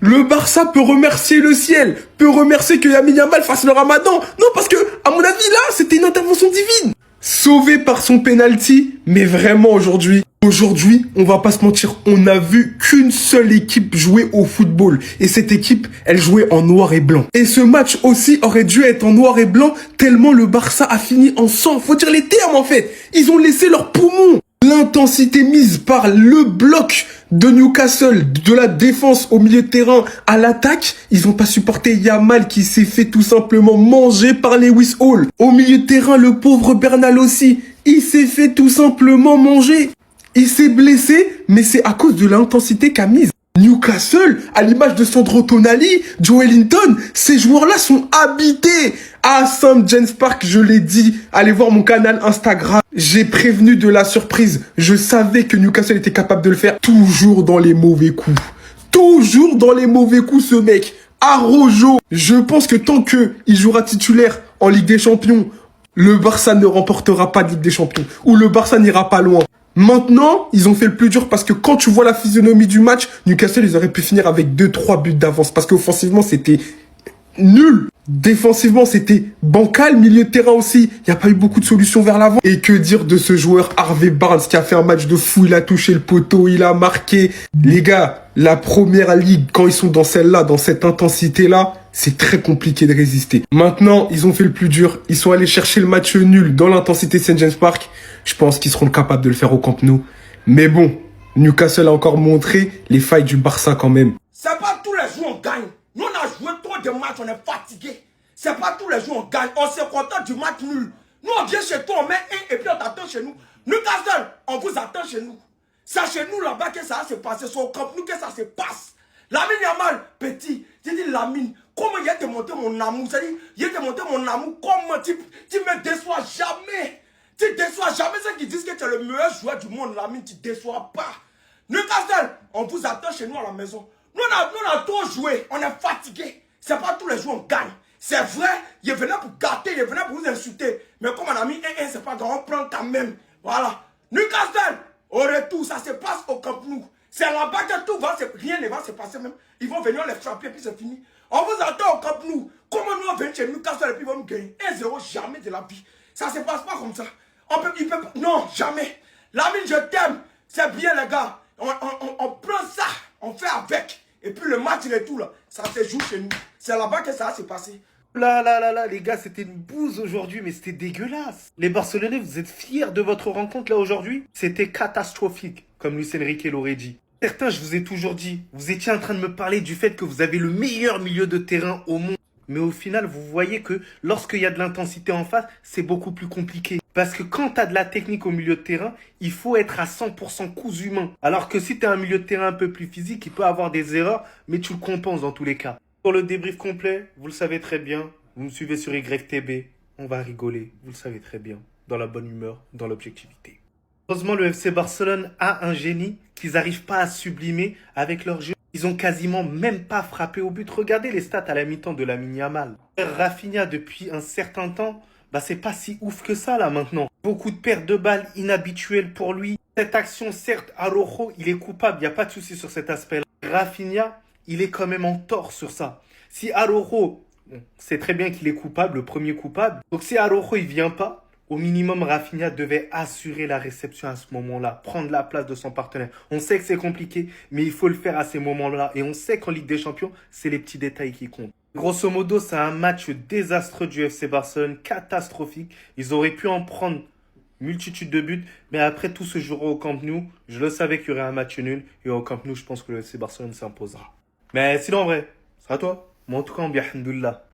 Le Barça peut remercier le ciel, peut remercier que Lamine Yamal fasse le ramadan. Non, parce que, à mon avis, là, c'était une intervention divine. Sauvé par son penalty, mais vraiment aujourd'hui, on va pas se mentir, on n'a vu qu'une seule équipe jouer au football. Et cette équipe, elle jouait en noir et blanc. Et ce match aussi aurait dû être en noir et blanc, tellement le Barça a fini en sang. Faut dire les termes, en fait. Ils ont laissé leurs poumons. L'intensité mise par le bloc de Newcastle, de la défense au milieu de terrain à l'attaque, ils n'ont pas supporté Yamal qui s'est fait tout simplement manger par Lewis Hall. Au milieu de terrain, le pauvre Bernal aussi, il s'est fait tout simplement manger. Il s'est blessé, mais c'est à cause de l'intensité qu'a mise Newcastle, à l'image de Sandro Tonali, Joe Linton, ces joueurs-là sont habités. À St. James Park, je l'ai dit, allez voir mon canal Instagram. J'ai prévenu de la surprise. Je savais que Newcastle était capable de le faire. Toujours dans les mauvais coups. Toujours dans les mauvais coups, ce mec. Arrojo. Je pense que tant qu'il jouera titulaire en Ligue des Champions, le Barça ne remportera pas de Ligue des Champions. Ou le Barça n'ira pas loin. Maintenant, ils ont fait le plus dur parce que quand tu vois la physionomie du match, Newcastle, ils auraient pu finir avec 2-3 buts d'avance. Parce qu'offensivement, c'était nul. Défensivement, c'était bancal. Milieu de terrain aussi, il n'y a pas eu beaucoup de solutions vers l'avant. Et que dire de ce joueur Harvey Barnes qui a fait un match de fou. Il a touché le poteau, il a marqué. Les gars, la première ligue, quand ils sont dans celle-là, dans cette intensité-là, c'est très compliqué de résister. Maintenant, ils ont fait le plus dur. Ils sont allés chercher le match nul dans l'intensité de St. James Park. Je pense qu'ils seront capables de le faire au Camp Nou. Mais bon, Newcastle a encore montré les failles du Barça quand même. C'est pas tous les jours on gagne. Nous on a joué trop de matchs, on est fatigué. C'est pas tous les jours on gagne. On se contente du match nul. Nous on vient chez toi, on met un et puis on t'attend chez nous. Newcastle, on vous attend chez nous. C'est chez nous là-bas que ça va se passer. C'est au Camp Nou que ça se passe. Lamine Yamal, petit, j'ai dit Lamine, comment il a te montré mon amour? C'est-à-dire, il a te montré mon amour, comment tu me déçois jamais. Tu déçois jamais ceux qui disent que tu es le meilleur joueur du monde, Lamine, tu ne déçois pas. Newcastle, on vous attend chez nous à la maison. Nous, on a trop joué, on est fatigué. C'est pas tous les jours on gagne. C'est vrai, il venait pour gâter, il venait pour vous insulter. Mais comme on a mis 1-1, c'est pas grave, on prend quand même. Voilà. Newcastle, au retour, ça se passe au Camp Nou. C'est là-bas que tout va, rien ne va se passer même. Ils vont venir les frapper et puis c'est fini. On vous attend au Camp Nou. Comment nous on vient chez Newcastle et puis ils vont nous gagner 1-0, jamais de la vie. Ça se passe pas comme ça. Non, jamais. Lamine, je t'aime. C'est bien, les gars. On prend ça, on fait avec. Et puis le match et tout, là, ça se joue chez nous. C'est là-bas que ça va se passer. Là, les gars, c'était une bouse aujourd'hui, mais c'était dégueulasse. Les Barcelonais, vous êtes fiers de votre rencontre là aujourd'hui? C'était catastrophique, comme Luis Enrique l'aurait dit. Certains, je vous ai toujours dit, vous étiez en train de me parler du fait que vous avez le meilleur milieu de terrain au monde. Mais au final, vous voyez que lorsqu'il y a de l'intensité en face, c'est beaucoup plus compliqué. Parce que quand tu as de la technique au milieu de terrain, il faut être à 100% cousu humain. Alors que si tu as un milieu de terrain un peu plus physique, il peut avoir des erreurs, mais tu le compenses dans tous les cas. Pour le débrief complet, vous le savez très bien, vous me suivez sur YTB, on va rigoler, vous le savez très bien, dans la bonne humeur, dans l'objectivité. Heureusement, le FC Barcelone a un génie qu'ils n'arrivent pas à sublimer avec leur jeu. Ils ont quasiment même pas frappé au but. Regardez les stats à la mi-temps de Lamine Yamal. Rafinha, depuis un certain temps, c'est pas si ouf que ça là maintenant. Beaucoup de pertes de balles inhabituelles pour lui. Cette action, certes, Araujo, il est coupable, il n'y a pas de souci sur cet aspect-là. Rafinha, il est quand même en tort sur ça. Si Araujo, c'est très bien qu'il est coupable, le premier coupable. Donc si Araujo, il vient pas, au minimum, Rafinha devait assurer la réception à ce moment-là, prendre la place de son partenaire. On sait que c'est compliqué, mais il faut le faire à ces moments-là. Et on sait qu'en Ligue des Champions, c'est les petits détails qui comptent. Grosso modo, c'est un match désastreux du FC Barcelone, catastrophique. Ils auraient pu en prendre multitude de buts, mais après tout se jouera au Camp Nou. Je le savais qu'il y aurait un match nul, et au Camp Nou, je pense que le FC Barcelone s'imposera. Mais sinon, en vrai, c'est à toi. Moi, en tout cas, on bien, alhamdoulilah.